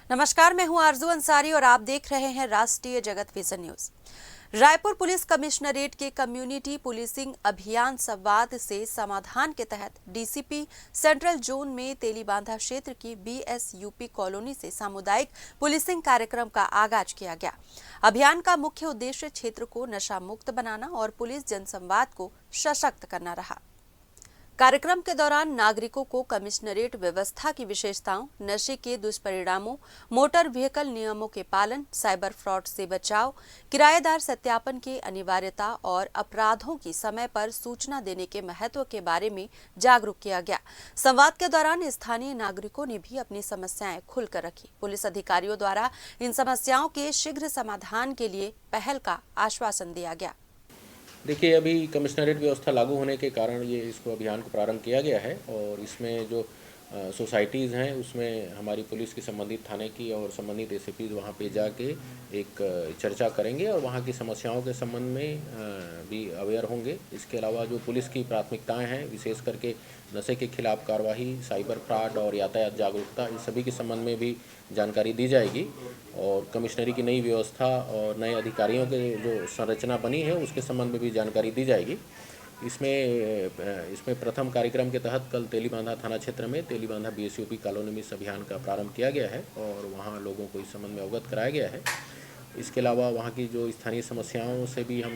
नमस्कार, मैं हूं आरजू अंसारी और आप देख रहे हैं राष्ट्रीय जगत vision news. Raipur police commissionerate के कम्युनिटी पुलिसिंग अभियान संवाद से समाधान के तहत डीसीपी सेंट्रल जोन में तेलीबांधा क्षेत्र की बीएसयूपी कॉलोनी से सामुदायिक पुलिसिंग कार्यक्रम का आगाज किया गया। अभियान का मुख्य उद्देश्य क्षेत्र को नशा मुक्त बनाना और पुलिस जनसंवाद को सशक्त करना रहा। कार्यक्रम के दौरान नागरिकों को कमिश्नरेट व्यवस्था की विशेषताओं, नशे के दुष्परिणामों, मोटर व्हीकल नियमों के पालन, साइबर फ्रॉड से बचाव, किराएदार सत्यापन की अनिवार्यता और अपराधों की समय पर सूचना देने के महत्व के बारे में जागरूक किया गया। संवाद के दौरान स्थानीय नागरिकों ने भी अपनी समस्याएं खुलकर रखी। पुलिस अधिकारियों द्वारा इन समस्याओं के शीघ्र समाधान के लिए पहल का आश्वासन दिया गया। देखिए, अभी कमिश्नरेट व्यवस्था लागू होने के कारण ये इसको अभियान को प्रारंभ किया गया है और इसमें जो सोसाइटीज़ हैं उसमें हमारी पुलिस की संबंधित थाने की और संबंधित एसीपी वहाँ पे जाके एक चर्चा करेंगे और वहाँ की समस्याओं के संबंध में भी अवेयर होंगे। इसके अलावा जो पुलिस की प्राथमिकताएं हैं, विशेष करके नशे के खिलाफ कार्रवाई, साइबर फ्रॉड और यातायात जागरूकता, इस सभी के संबंध में भी जानकारी दी जाएगी और कमिश्नरी की नई व्यवस्था और नए अधिकारियों के जो संरचना बनी है उसके संबंध में भी जानकारी दी जाएगी। इसमें प्रथम कार्यक्रम के तहत कल तेलीबांधा थाना क्षेत्र में तेलीबांधा बीएसयूपी कॉलोनी में इस अभियान का प्रारंभ किया गया है और वहां लोगों को इस संबंध में अवगत कराया गया है। इसके अलावा वहां की जो स्थानीय समस्याओं से भी हम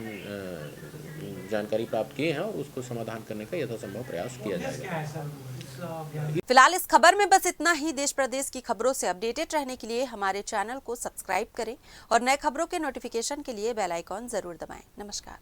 जानकारी प्राप्त किए हैं और उसको समाधान करने का यथासंभव प्रयास किया जाएगा। फिलहाल इस खबर में बस इतना ही। देश प्रदेश की खबरों से अपडेटेड रहने के लिए हमारे चैनल को सब्सक्राइब करें और नए खबरों के नोटिफिकेशन के लिए बेल आइकॉन जरूर दबाएं। नमस्कार।